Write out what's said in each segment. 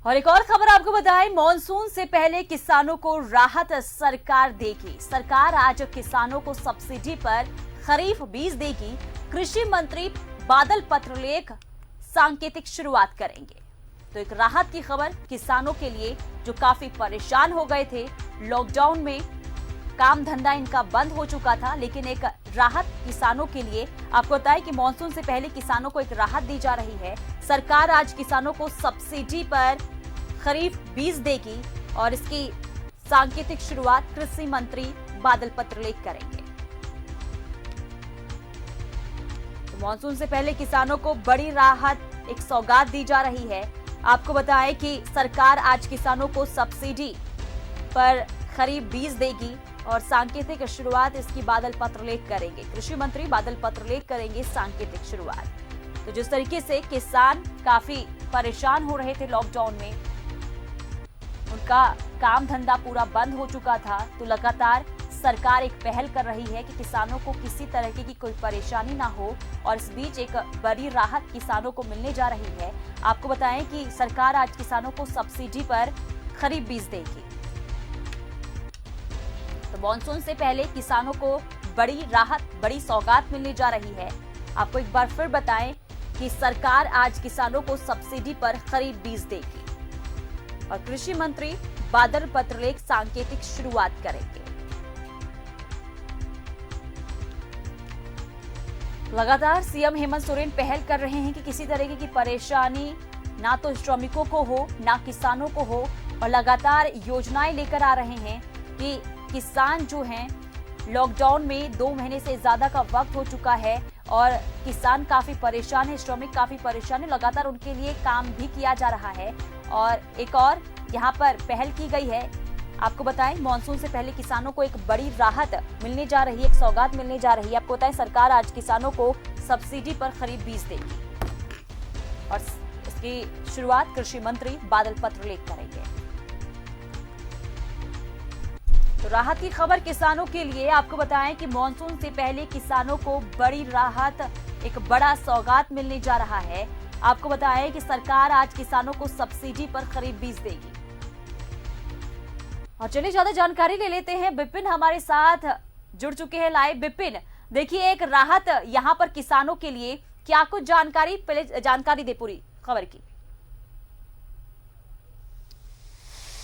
और एक और खबर आपको बताएं, मॉनसून से पहले किसानों को राहत सरकार देगी। सरकार आज किसानों को सब्सिडी पर खरीफ बीज देगी। कृषि मंत्री बादल पत्रलेख सांकेतिक शुरुआत करेंगे। तो एक राहत की खबर किसानों के लिए जो काफी परेशान हो गए थे। लॉकडाउन में काम धंधा इनका बंद हो चुका था, लेकिन एक राहत किसानों के लिए। आपको बताएं कि मॉनसून से पहले किसानों को एक राहत दी जा रही है। सरकार आज किसानों को सब्सिडी पर खरीफ बीज देगी और इसकी सांकेतिक शुरुआत कृषि मंत्री बादल पत्रलेख करेंगे। तो मॉनसून से पहले किसानों को बड़ी राहत, एक सौगात दी जा रही है। आपको बताएं कि सरकार आज किसानों को सब्सिडी पर खरीफ बीज देगी और सांकेतिक शुरुआत इसकी बादल पत्रलेख करेंगे। कृषि मंत्री बादल पत्रलेख करेंगे सांकेतिक शुरुआत। तो जिस तरीके से किसान काफी परेशान हो रहे थे लॉकडाउन में, उनका काम धंधा पूरा बंद हो चुका था, तो लगातार सरकार एक पहल कर रही है कि किसानों को किसी तरह की कोई परेशानी ना हो और इस बीच एक बड़ी राहत किसानों को मिलने जा रही है। आपको बताएं कि सरकार आज किसानों को सब्सिडी पर खरीफ बीज देगी। तो मॉनसून से पहले किसानों को बड़ी राहत, बड़ी सौगात मिलने जा रही है। आपको एक बार फिर बताएं कि सरकार आज किसानों को सब्सिडी पर खरीफ बीज देगी और कृषि मंत्री बादल पत्रलेख सांकेतिक शुरुआत करेंगे। लगातार सीएम हेमंत सोरेन पहल कर रहे हैं कि किसी तरह की परेशानी ना तो श्रमिकों को हो, ना किसानों को हो, और लगातार योजनाएं लेकर आ रहे हैं कि किसान जो हैं लॉकडाउन में 2 महीने से ज्यादा का वक्त हो चुका है और किसान काफी परेशान है, श्रमिक काफी परेशान है। लगातार उनके लिए काम भी किया जा रहा है और एक और यहाँ पर पहल की गई है। आपको बताएं, मॉनसून से पहले किसानों को एक बड़ी राहत मिलने जा रही है, एक सौगात मिलने जा रही है। आपको बताएं, सरकार आज किसानों को सब्सिडी पर खरीफ बीज देगी और इसकी शुरुआत कृषि मंत्री बादल पत्रलेख करेंगे। तो राहत की खबर किसानों के लिए। आपको बताएं कि मॉनसून से पहले किसानों को बड़ी राहत, एक बड़ा सौगात मिलने जा रहा है। आपको बताएं कि सरकार आज किसानों को सब्सिडी पर खरीफ बीज देगी। और चलिए ज्यादा जानकारी ले लेते हैं। विपिन हमारे साथ जुड़ चुके हैं लाइव। विपिन, देखिए एक राहत यहां पर किसानों के लिए, क्या कुछ जानकारी, पहले जानकारी दे पूरी खबर की।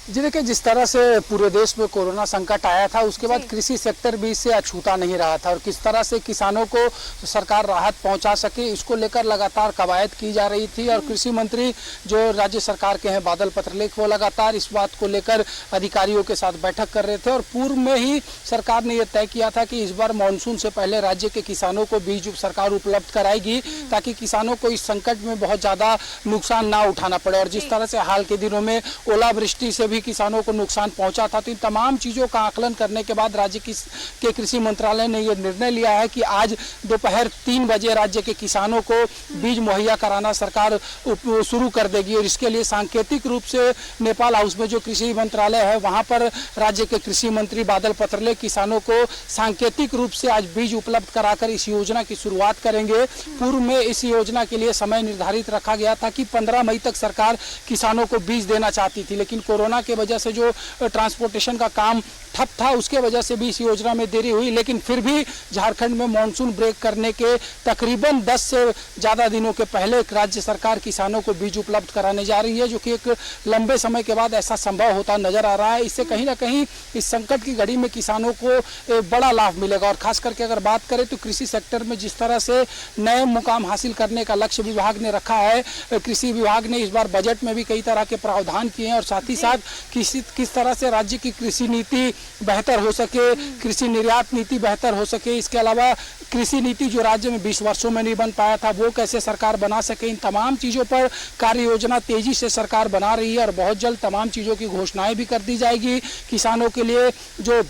जी देखिए, जिस तरह से पूरे देश में कोरोना संकट आया था, उसके बाद कृषि सेक्टर भी इससे अछूता नहीं रहा था और किस तरह से किसानों को सरकार राहत पहुंचा सके, इसको लेकर लगातार कवायद की जा रही थी। और कृषि मंत्री जो राज्य सरकार के हैं बादल पत्रलेख, वो लगातार इस बात को लेकर अधिकारियों के साथ बैठक कर रहे थे और पूर्व में ही सरकार ने यह तय किया था कि इस बार मानसून से पहले राज्य के किसानों को बीज सरकार उपलब्ध कराएगी ताकि किसानों को इस संकट में बहुत ज्यादा नुकसान ना उठाना पड़े। और जिस तरह से हाल के दिनों में ओलावृष्टि से किसानों को नुकसान पहुंचा था, तो इन तमाम चीजों का आकलन करने के बाद राज्य के कृषि मंत्रालय ने यह निर्णय लिया है कि आज दोपहर 3 बजे राज्य के किसानों को बीज मुहैया कराना सरकार शुरू कर देगी। और इसके लिए सांकेतिक रूप से नेपाल हाउस में जो कृषि मंत्रालय है, वहां पर राज्य के कृषि मंत्री बादल पत्रलेख किसानों को सांकेतिक रूप से आज बीज उपलब्ध कराकर इस योजना की शुरुआत करेंगे। पूर्व में इस योजना के लिए समय निर्धारित रखा गया था कि 15 मई तक सरकार किसानों को बीज देना चाहती थी, लेकिन कोरोना के वजह से जो ट्रांसपोर्टेशन का काम ठप था, उसके वजह से भी इस योजना में देरी हुई। लेकिन फिर भी झारखंड में मानसून ब्रेक करने के तकरीबन 10 से ज्यादा दिनों के पहले राज्य सरकार किसानों को बीज उपलब्ध कराने जा रही है, जो कि एक लंबे समय के बाद ऐसा संभव होता नजर आ रहा है। इससे कहीं ना कहीं इस संकट की घड़ी में किसानों को बड़ा लाभ मिलेगा। और खास करके अगर बात करें तो कृषि सेक्टर में जिस तरह से नए मुकाम हासिल करने का लक्ष्य विभाग ने रखा है, कृषि विभाग ने इस बार बजट में भी कई तरह के प्रावधान किए हैं और साथ ही साथ किस तरह से राज्य की कृषि नीति बेहतर हो सके, कृषि निर्यात नीति बेहतर हो सके, इसके अलावा कृषि नीति जो राज्य में 20 वर्षों में नहीं बन पाया था, वो कैसे सरकार बना सके, इन तमाम चीज़ों पर कार्य योजना तेजी से सरकार बना रही है। और बहुत जल्द तमाम चीज़ों की घोषणाएं भी कर दी जाएगी। किसानों के लिए जो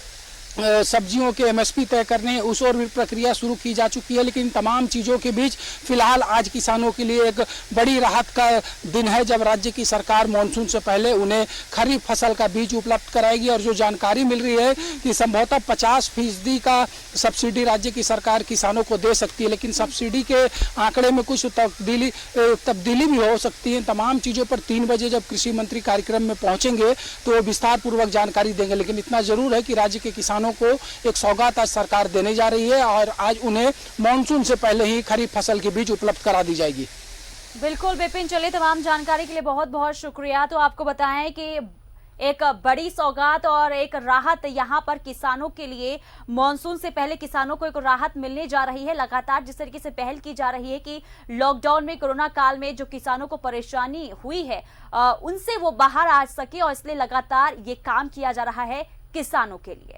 सब्जियों के एमएसपी तय करने उस और भी प्रक्रिया शुरू की जा चुकी है। लेकिन तमाम चीज़ों के बीच फिलहाल आज किसानों के लिए एक बड़ी राहत का दिन है, जब राज्य की सरकार मानसून से पहले उन्हें खरीफ फसल का बीज उपलब्ध कराएगी। और जो जानकारी मिल रही है कि संभवतः 50% का सब्सिडी राज्य की सरकार किसानों को दे सकती है, लेकिन सब्सिडी के आंकड़े में कुछ तब्दीली भी हो सकती है। तमाम चीज़ों पर 3 बजे जब कृषि मंत्री कार्यक्रम में पहुंचेंगे तो वो विस्तार पूर्वक जानकारी देंगे। लेकिन इतना जरूर है कि राज्य के किसानों को एक सौगात आज सरकार देने जा रही है और आज उन्हें मानसून से पहले ही खरीफ फसल के बीज उपलब्ध करा दी जाएगी। बिल्कुल विपिन, चलिए तमाम जानकारी के लिए बहुत बहुत शुक्रिया। तो आपको बताएं कि एक बड़ी सौगात और एक राहत यहां पर किसानों के लिए, मॉनसून से पहले किसानों को एक राहत मिलने जा रही है। लगातार जिस तरीके से पहल की जा रही है कि लॉकडाउन में, कोरोना काल में जो किसानों को परेशानी हुई है उनसे वो बाहर आ सके, और इसलिए लगातार ये काम किया जा रहा है किसानों के लिए।